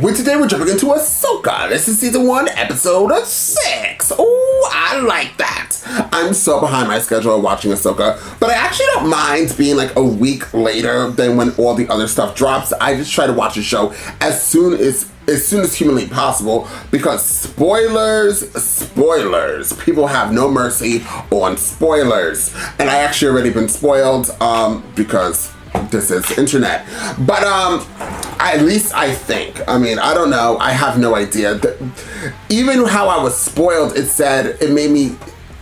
Well, today we're jumping into Ahsoka. This is season 1, episode 6. Oh, I like that. I'm so behind my schedule of watching Ahsoka, but I actually don't mind being like a week later than when all the other stuff drops. I just try to watch the show as soon as humanly possible, because spoilers, people have no mercy on spoilers. And I actually already been spoiled because this is internet. But at least I think, I mean, I don't know, I have no idea. Even how I was spoiled, it made me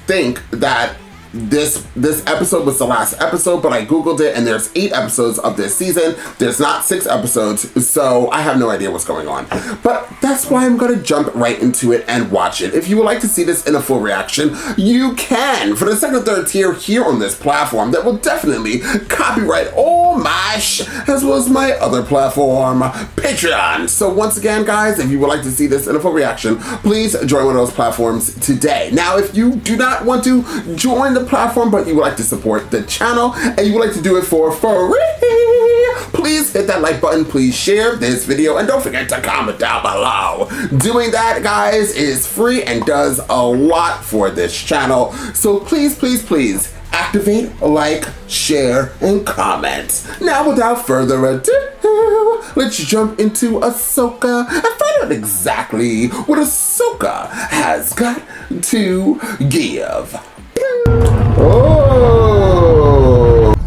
think that this episode was the last episode, but I googled it and there's 8 episodes of this season. There's not 6 episodes, so I have no idea what's going on. But that's why I'm gonna jump right into it and watch it. If you would like to see this in a full reaction, you can for the 2nd and 3rd tier here on this platform that will definitely copyright all my as well as my other platform, Patreon. So once again, guys, if you would like to see this in a full reaction, please join one of those platforms today. Now, if you do not want to join the platform, but you would like to support the channel and you would like to do it for free, please hit that like button, please share this video, and don't forget to comment down below. Doing that, guys, is free and does a lot for this channel. So please, activate, like, share, and comment. Now, without further ado, let's jump into Ahsoka and find out exactly what Ahsoka has got to give. Oh!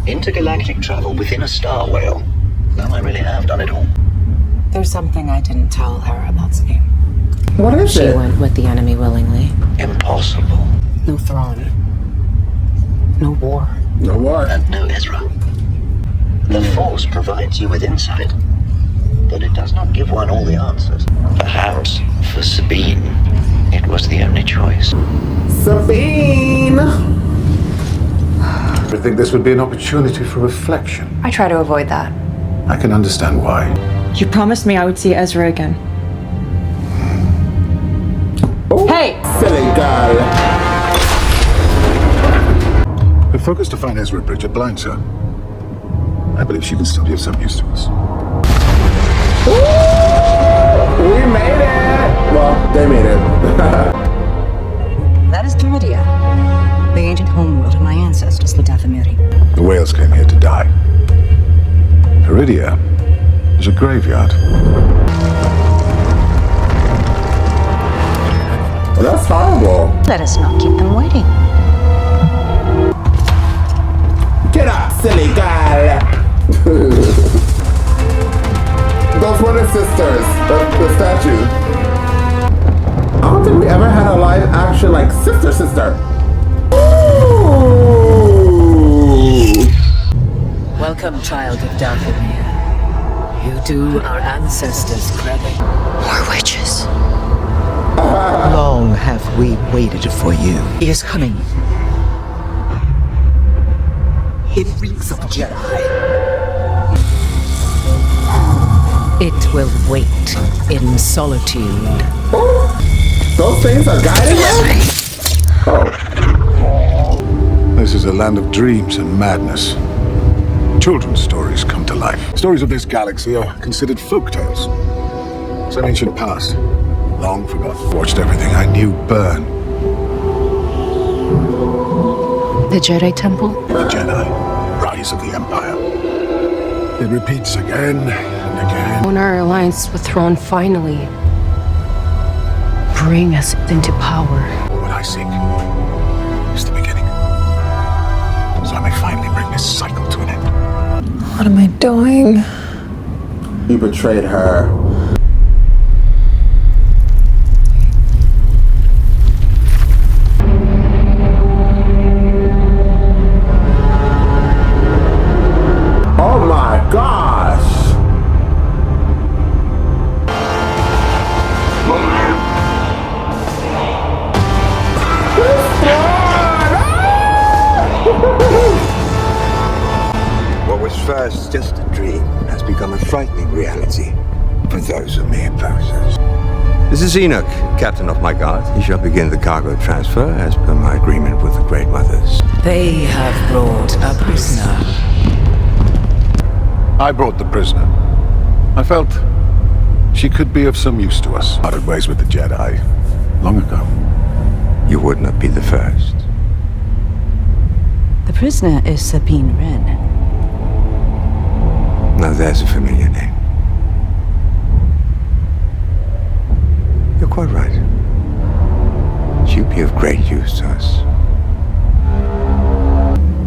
Intergalactic travel within a star whale. Well, I really have done it all. There's something I didn't tell her about Skate. What is it? She went with the enemy willingly. Impossible. No Thrawn. No war. No war. And no Ezra. The Force provides you with insight, but it does not give one all the answers. Perhaps, for Sabine, it was the only choice. Sabine! I think this would be an opportunity for reflection. I try to avoid that. I can understand why. You promised me I would see Ezra again. Oh, hey! Silly girl. The focus to find Ezra Bridget blinds her. I believe she can still be of some use to us. Ooh, we made it! Well, they made it. That is Meridia, the ancient homeworld of my ancestors, the Dathomiri. The whales came here to die. Meridia is a graveyard. Well, that's horrible. Let us not keep them waiting. Get up, silly girl! Those were the sisters, the statue. I don't think we ever had a live action like sister. Ooh. Welcome, child of Dathomir. You do our ancestors credit. More witches. Long have we waited for you. It is coming. It reeks of Jedi. It will wait in solitude. Ooh. Those things are guiding us? Oh. This is a land of dreams and madness. Children's stories come to life. Stories of this galaxy are considered folktales. It's an ancient past, long forgotten. Watched everything I knew burn. The Jedi Temple? The Jedi, rise of the Empire. It repeats again and again. When our alliance with Thrawn finally bring us into power. What I seek is the beginning. So I may finally bring this cycle to an end. What am I doing? You betrayed her. Oh my gosh! What was first just a dream has become a frightening reality for those who may oppose us. This is Enoch, captain of my guard. He shall begin the cargo transfer as per my agreement with the Great Mothers. They have brought a prisoner. I brought the prisoner. I felt She could be of some use to us. Parted ways with the Jedi long ago. You would not be the first. The prisoner is Sabine Wren. Now there's a familiar name. You're quite right. She'll be of great use to us.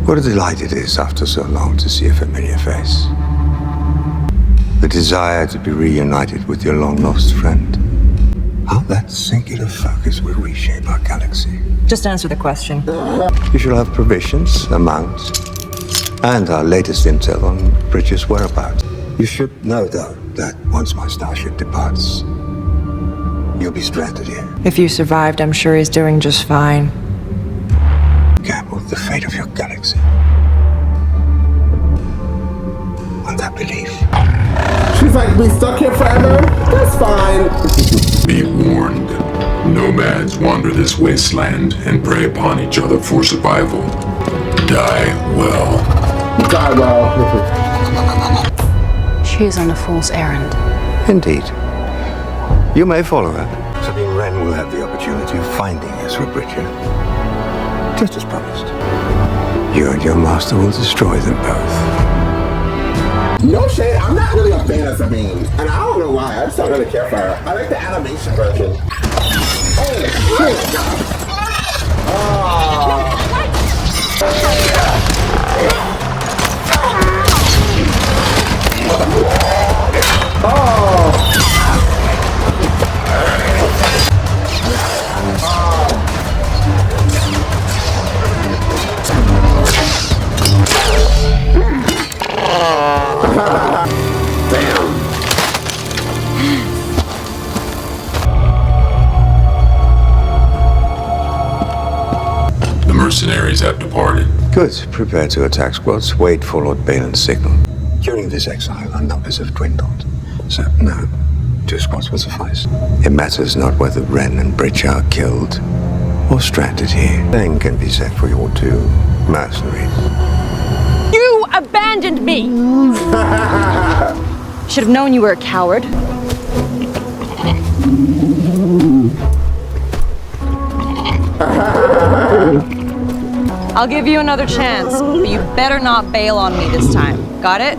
What a delight it is after so long to see a familiar face. The desire to be reunited with your long-lost friend. How that singular focus will reshape our galaxy. Just answer the question. You shall have provisions, a mount, and our latest intel on Bridger's whereabouts. You should know, though, that once my starship departs, you'll be stranded here. If you survived, I'm sure he's doing just fine. Gamble the fate of your galaxy. On that belief. She's like, we stuck here forever? That's fine. Be warned. Nomads wander this wasteland and prey upon each other for survival. Die well. Die well. She is on a fool's errand. Indeed. You may follow her. Sabine Wren will have the opportunity of finding Ezra Bridger. Just as promised. You and your master will destroy them both. No shade, I'm not really a fan of Sabine. And I don't know why, I just don't really care for her. I like the animation version. Oh, shit. The mercenaries have departed. Good. Prepare to attack squads. Wait for Lord Balin's signal. During this exile, our numbers have dwindled. So, no. 2 squads will suffice. It matters not whether Wren and Bridger are killed or stranded here. Same can be said for your 2 mercenaries. You abandoned me! Should have known you were a coward. I'll give you another chance, but you better not bail on me this time. Got it?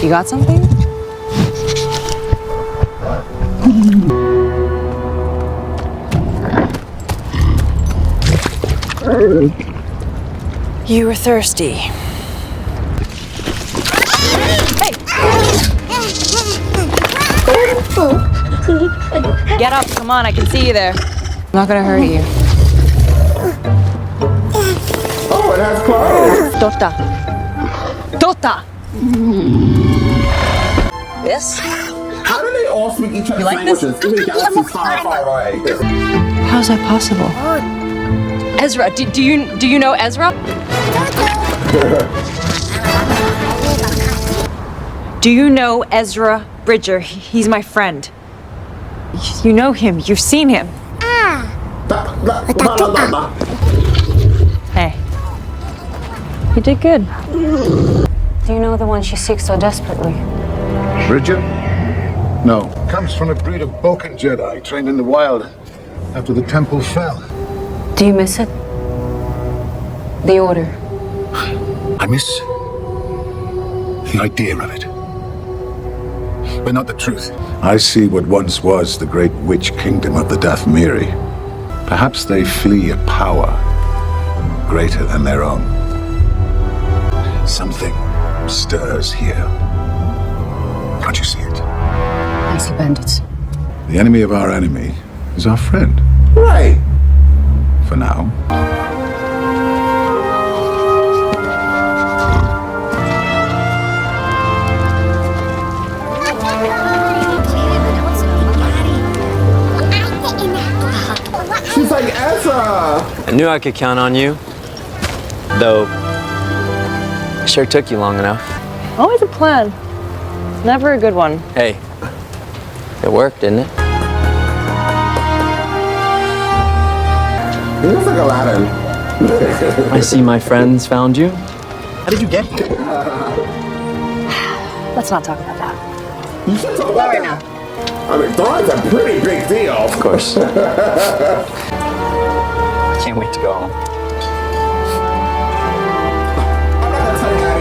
You got something? You were thirsty. Hey! Get up, come on, I can see you there. I'm not gonna hurt you. Oh, it has clothes. Tota. Tota! This? How do they all speak each other's like this? languages? Even galaxies far, far away. How's that possible? Ezra, do you know Ezra? Do you know Ezra Bridger? He's my friend. You know him. You've seen him. Hey. You did good. Do you know the one she seeks so desperately? Bridger? No. Comes from a breed of Bokan Jedi trained in the wild after the temple fell. Do you miss it? The Order. I miss the idea of it, but not the truth. I see what once was the great witch kingdom of the Dathmiri. Perhaps they flee a power greater than their own. Something stirs here. Can't you see it? I see bandits. The enemy of our enemy is our friend. Right. For now. She's like, Ezra! I knew I could count on you. Though, it sure took you long enough. Always a plan. Never a good one. Hey, it worked, didn't it? He looks like Aladdin. I see my friends found you. How did you get here? Let's not talk about that. You should talk about that. I mean, Thrawn's a pretty big deal. Of course. Can't wait to go home. I'm not gonna tell you that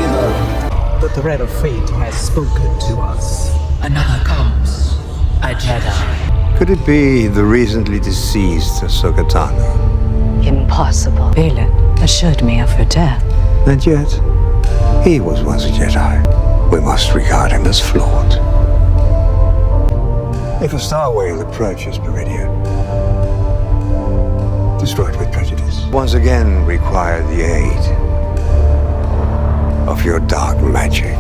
either. The thread of fate has spoken to us. Another comes. A Jedi. Could it be the recently deceased Ahsoka Tano? Impossible. Balin assured me of her death. And yet, he was once a Jedi. We must regard him as flawed. If a star whale approaches Meridian, destroyed with prejudice, once again require the aid of your dark magic.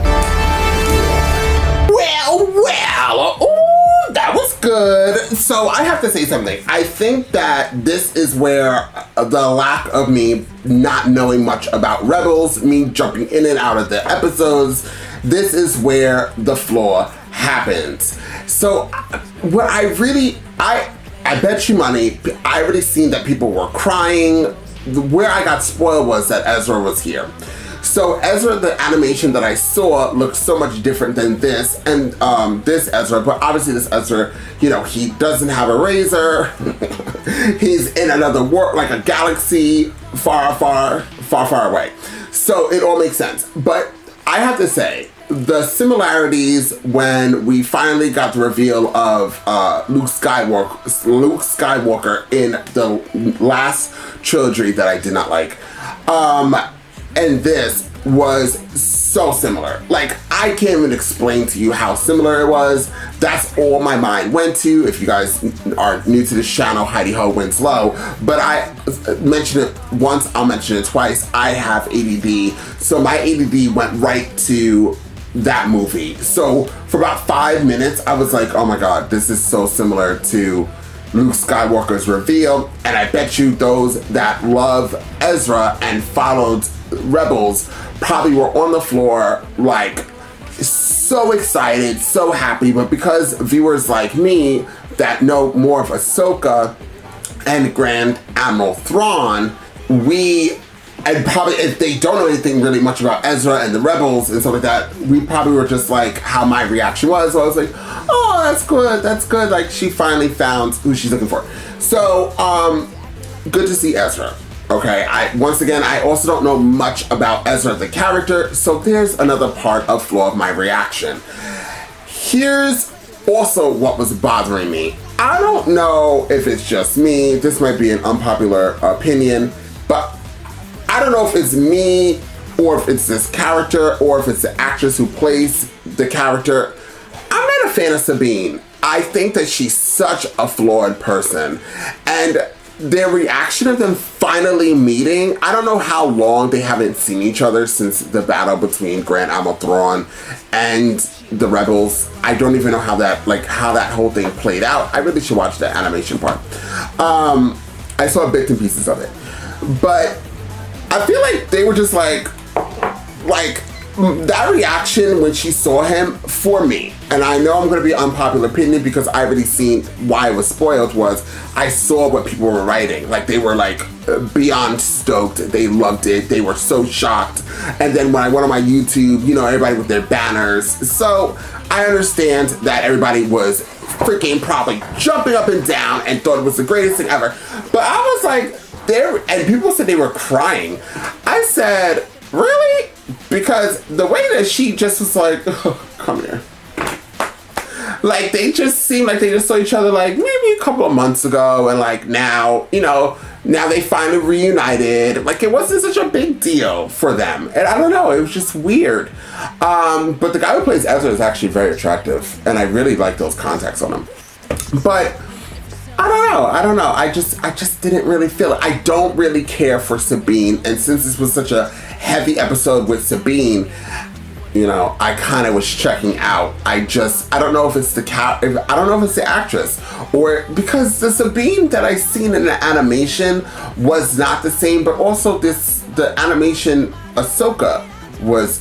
Well, ooh, that was good. So I have to say something. I think that this is where the lack of me not knowing much about Rebels, me jumping in and out of the episodes, this is where the flaw happens. So what I bet you money, I already seen that people were crying. Where I got spoiled was that Ezra was here. So Ezra, the animation that I saw looked so much different than this and this Ezra, but obviously this Ezra, you know, he doesn't have a razor. He's in another world, like a galaxy far, far, far, far away. So it all makes sense. But I have to say, the similarities when we finally got the reveal of Luke Skywalker in the last trilogy that I did not like, and this was so similar. Like, I can't even explain to you how similar it was. That's all my mind went to. If you guys are new to this channel, Heidi Ho wins low. But I mentioned it once, I'll mention it twice. I have ADD, so my ADD went right to that movie. So for about 5 minutes, I was like, oh my God, this is so similar to Luke Skywalker's reveal. And I bet you those that love Ezra and followed Rebels probably were on the floor, like, so excited, so happy. But because viewers like me that know more of Ahsoka and Grand Admiral Thrawn, and probably if they don't know anything really much about Ezra and the Rebels and stuff like that, we probably were just like how my reaction was. So I was like, oh, that's good. Like, she finally found who she's looking for. So, good to see Ezra. Okay, once again, I also don't know much about Ezra the character, so there's another part of flaw of my reaction. Here's also what was bothering me. I don't know if it's just me, this might be an unpopular opinion, but I don't know if it's me, or if it's this character, or if it's the actress who plays the character. I'm not a fan of Sabine. I think that she's such a flawed person, and their reaction of them finally meeting, I don't know how long they haven't seen each other since the battle between Grand Admiral Thrawn and the Rebels. I don't even know how that whole thing played out. I really should watch the animation part. I saw bits and pieces of it. But I feel like they were just like that reaction when she saw him, for me, and I know I'm going to be unpopular opinion because I already seen why it was spoiled, was I saw what people were writing. Like, they were like beyond stoked. They loved it. They were so shocked. And then when I went on my YouTube, you know, everybody with their banners. So I understand that everybody was freaking probably jumping up and down and thought it was the greatest thing ever. But I was like, and people said they were crying. I said, really? Because the way that she just was like, oh, come here. Like, they just seemed like they just saw each other like maybe a couple of months ago, and like now, you know, now they finally reunited. Like, it wasn't such a big deal for them. And I don't know, it was just weird. But the guy who plays Ezra is actually very attractive, and I really like those contacts on him. But I don't know. I just didn't really feel it. I don't really care for Sabine, and since this was such a heavy episode with Sabine, you know, I kind of was checking out. I don't know if it's the I don't know if it's the actress, or because the Sabine that I seen in the animation was not the same, but also the animation Ahsoka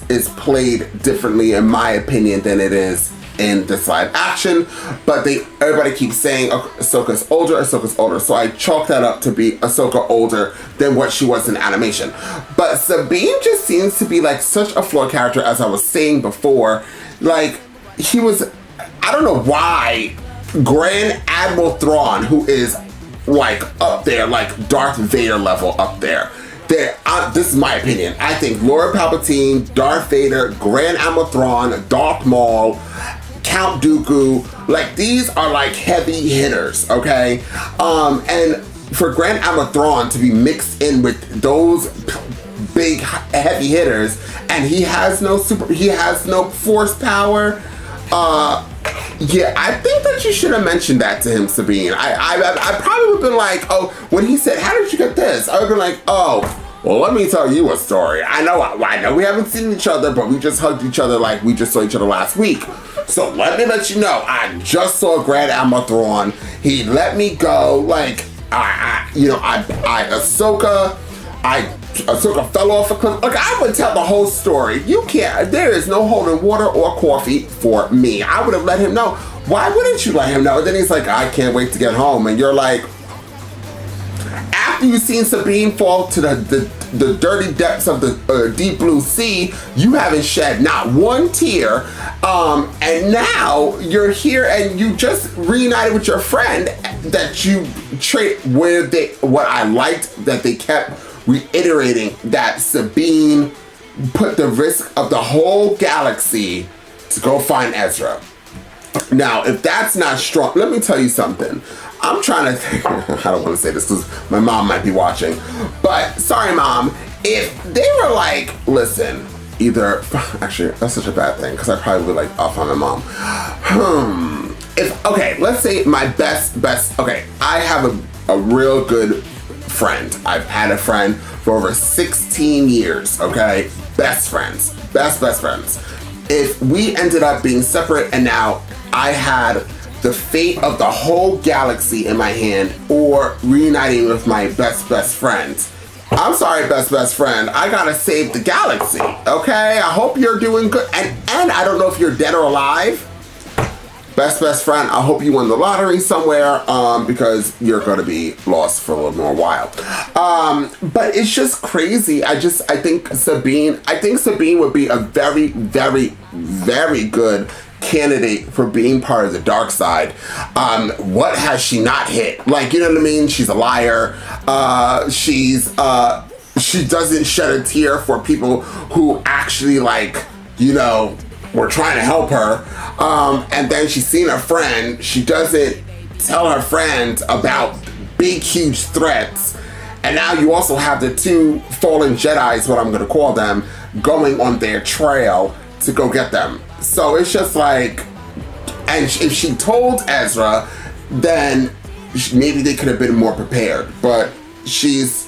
is played differently, in my opinion, than it is in this live action. But everybody keeps saying Ahsoka's older, so I chalk that up to be Ahsoka older than what she was in animation. But Sabine just seems to be like such a flawed character, as I was saying before. Like, I I don't know why Grand Admiral Thrawn, who is like up there, like Darth Vader level up there. This is my opinion. I think Lord Palpatine, Darth Vader, Grand Admiral Thrawn, Darth Maul, Count Dooku, like these are like heavy hitters, okay? And for Grand Admiral Thrawn to be mixed in with those big heavy hitters, and he has no force power. Yeah, I think that you should have mentioned that to him, Sabine. I probably would have been like, oh, when he said, how did you get this? I would have been like, oh, well, let me tell you a story. I know we haven't seen each other, but we just hugged each other like we just saw each other last week. So let me let you know, I just saw Grand Admiral Thrawn. He let me go, like, Ahsoka fell off a cliff. Like, I would tell the whole story. You can't, there is no holding water or coffee for me. I would have let him know. Why wouldn't you let him know? And then he's like, I can't wait to get home. And you're like, after you've seen Sabine fall to the dirty depths of the deep blue sea, you haven't shed not one tear. And now you're here and you just reunited with your friend that you what I liked that they kept reiterating that Sabine put the risk of the whole galaxy to go find Ezra. Now, if that's not strong, let me tell you something. I'm trying to think, I don't want to say this because my mom might be watching, but sorry, Mom, if they were like, listen, either, actually, that's such a bad thing because I probably would like off on my mom. Okay, let's say my best, okay, I have a real good friend. I've had a friend for over 16 years, okay? Best friends. Best friends. If we ended up being separate and now I had the fate of the whole galaxy in my hand or reuniting with my best friends, I'm sorry, best friend, I gotta save the galaxy, okay? I hope you're doing good. And I don't know if you're dead or alive. Best friend, I hope you won the lottery somewhere because you're gonna be lost for a little more while. But it's just crazy. I think Sabine would be a very, very, very good candidate for being part of the dark side. What has she not hit? Like, you know what I mean? She's a liar. She doesn't shed a tear for people who actually, like, you know, were trying to help her. And then she's seen her friend. She doesn't tell her friend about big, huge threats. And now you also have the two fallen Jedis, what I'm gonna call them, going on their trail to go get them. So it's just like, and if she told Ezra, then maybe they could have been more prepared. But she's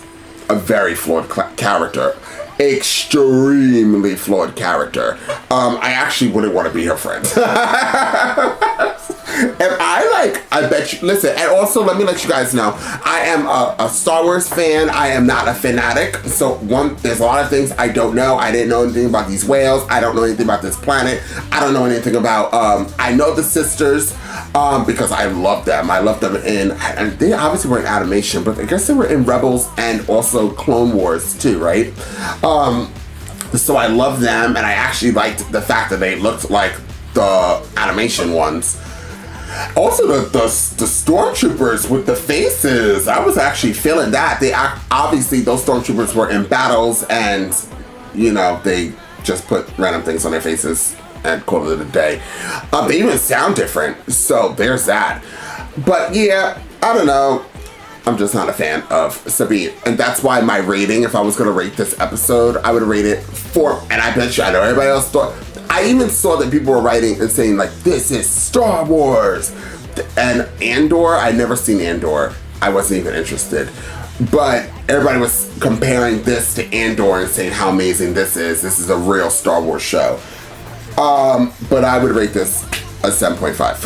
a very flawed character. Extremely flawed character. I actually wouldn't want to be her friend. And I bet you, listen, and also let me let you guys know, I am a Star Wars fan. I am not a fanatic. So there's a lot of things I don't know. I didn't know anything about these whales. I don't know anything about this planet. I don't know anything about, I know the sisters because I love them. I love them and they obviously were in animation, but I guess they were in Rebels and also Clone Wars too, right? So I love them, and I actually liked the fact that they looked like the animation ones. Also, the stormtroopers with the faces, I was actually feeling that. Obviously, those stormtroopers were in battles, and, you know, they just put random things on their faces and called it a day. They even sound different, so there's that. But yeah, I don't know. I'm just not a fan of Sabine. And that's why my rating, if I was gonna rate this episode, I would rate it 4. And I bet you, I know everybody else thought, I even saw that people were writing and saying like, this is Star Wars. And Andor, I'd never seen Andor. I wasn't even interested. But everybody was comparing this to Andor and saying how amazing this is. This is a real Star Wars show. But I would rate this a 7.5.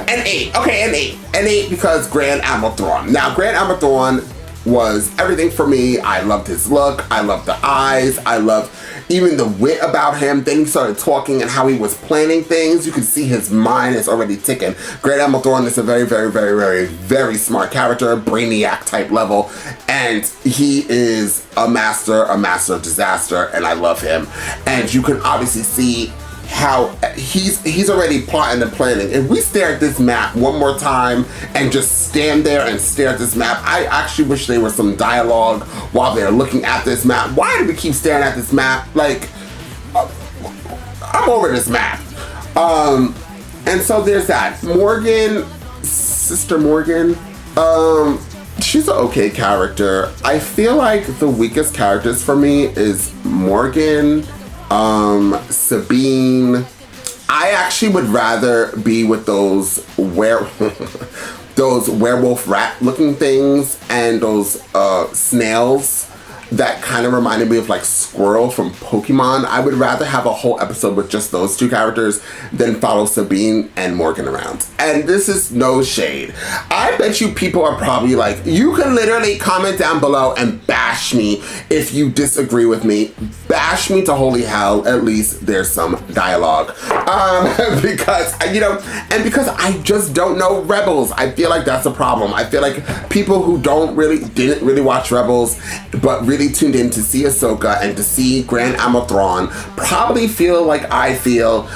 An 8. Okay, an 8. An 8 because Grand Admiral Thrawn. Now, Grand Admiral Thrawn was everything for me. I loved his look. I loved the eyes. I loved even the wit about him. Then he started talking and how he was planning things. You could see his mind is already ticking. Grand Admiral Thrawn is a very, very, very, very, very smart character, brainiac type level. And he is a master of disaster, and I love him. And you can obviously see how he's already plotting and planning. If we stare at this map one more time and just stand there and stare at this map, I actually wish there was some dialogue while they're looking at this map. Why do we keep staring at this map? Like, I'm over this map. And so there's that. Morgan, Sister Morgan, she's an okay character. I feel like the weakest characters for me is Morgan, Sabine. I actually would rather be with those those werewolf rat looking things and those snails that kind of reminded me of like Squirrel from Pokemon. I would rather have a whole episode with just those two characters than follow Sabine and Morgan around. And this is no shade. I bet you people are probably like, you can literally comment down below and bash me if you disagree with me. Bash me to holy hell. At least there's some dialogue. Because, you know, and because I just don't know Rebels. I feel like that's a problem. I feel like people who didn't really watch Rebels, but really tuned in to see Ahsoka and to see Grand Admiral Thrawn probably feel like I feel,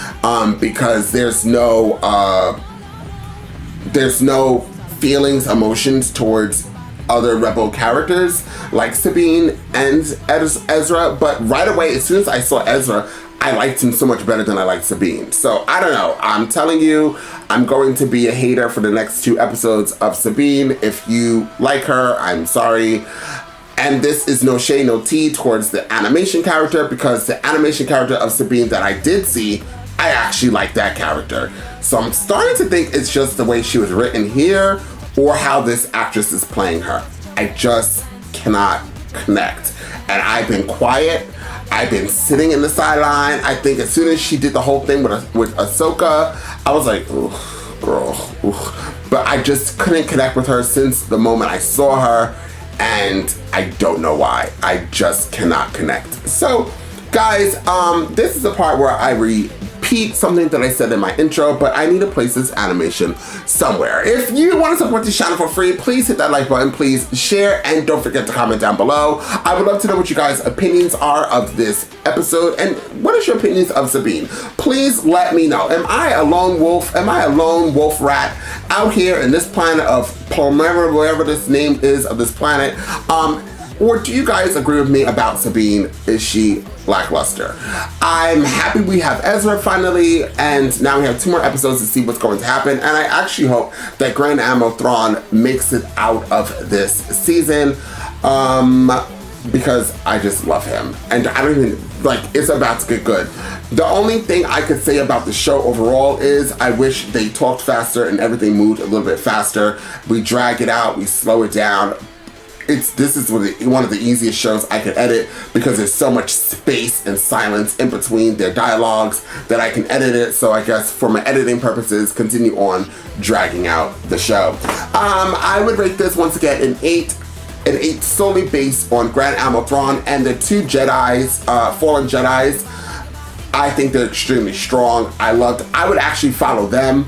because there's no feelings, emotions towards other Rebel characters like Sabine and Ezra. But right away, as soon as I saw Ezra, I liked him so much better than I liked Sabine. So I don't know. I'm telling you, I'm going to be a hater for the next 2 episodes of Sabine. If you like her, I'm sorry. And this is no shade, no tea towards the animation character, because the animation character of Sabine that I did see, I actually like that character. So I'm starting to think it's just the way she was written here or how this actress is playing her. I just cannot connect. And I've been quiet. I've been sitting in the sideline. I think as soon as she did the whole thing with Ahsoka, I was like, ooh, girl, ooh. But I just couldn't connect with her since the moment I saw her. And I don't know why. I just cannot connect. So, guys, this is the part where I repeat something that I said in my intro, but I need to place this animation somewhere. If you want to support this channel for free, please hit that like button, please share, and don't forget to comment down below. I would love to know what you guys' opinions are of this episode, and what is your opinions of Sabine? Please let me know. Am I a lone wolf? Am I a lone wolf rat out here in this planet of Palmyra, wherever this name is of this planet? Or do you guys agree with me about Sabine? Is she lackluster? I'm happy we have Ezra finally, and now we have 2 more episodes to see what's going to happen. And I actually hope that Grand Admiral Thrawn makes it out of this season, because I just love him. And I don't even, like, it's about to get good. The only thing I could say about the show overall is I wish they talked faster and everything moved a little bit faster. We drag it out, we slow it down. This is one of the easiest shows I could edit, because there's so much space and silence in between their dialogues that I can edit it. So I guess for my editing purposes, continue on dragging out the show. I would rate this once again an 8. An 8 solely based on Grand Admiral Thrawn and the 2 Jedis, fallen Jedis. I think they're extremely strong. I would actually follow them.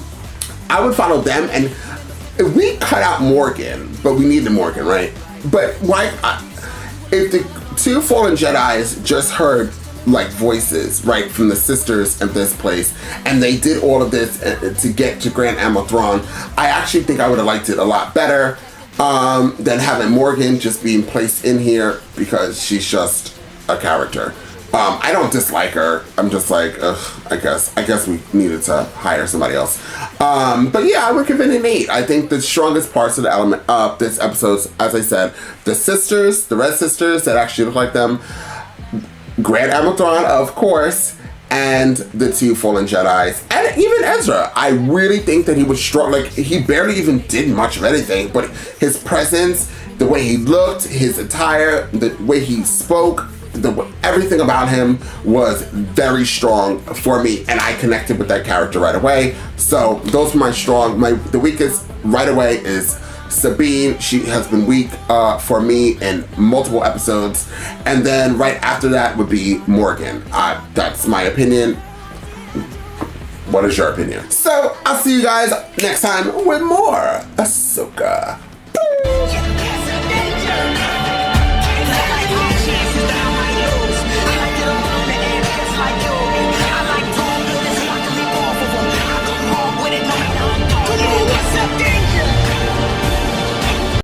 I would follow them, and if we cut out Morgan, but we needed Morgan, right? But why, if the 2 fallen Jedis just heard like voices, right, from the sisters of this place, and they did all of this to get to Grand Admiral Thrawn, I actually think I would have liked it a lot better than having Morgan just being placed in here because she's just a character. I don't dislike her. I'm just like, I guess we needed to hire somebody else. But yeah, I would give it an 8. I think the strongest parts of the element of this episode, as I said, the sisters, the Red Sisters that actually look like them, Grand Admiral Thrawn, of course, and the 2 fallen Jedis, and even Ezra. I really think that he was strong. Like, he barely even did much of anything, but his presence, the way he looked, his attire, the way he spoke, everything about him was very strong for me, and I connected with that character right away. So those were my strong. The weakest right away is Sabine. She has been weak for me in multiple episodes, and then right after that would be Morgan. That's my opinion. What is your opinion? So I'll see you guys next time with more Ahsoka.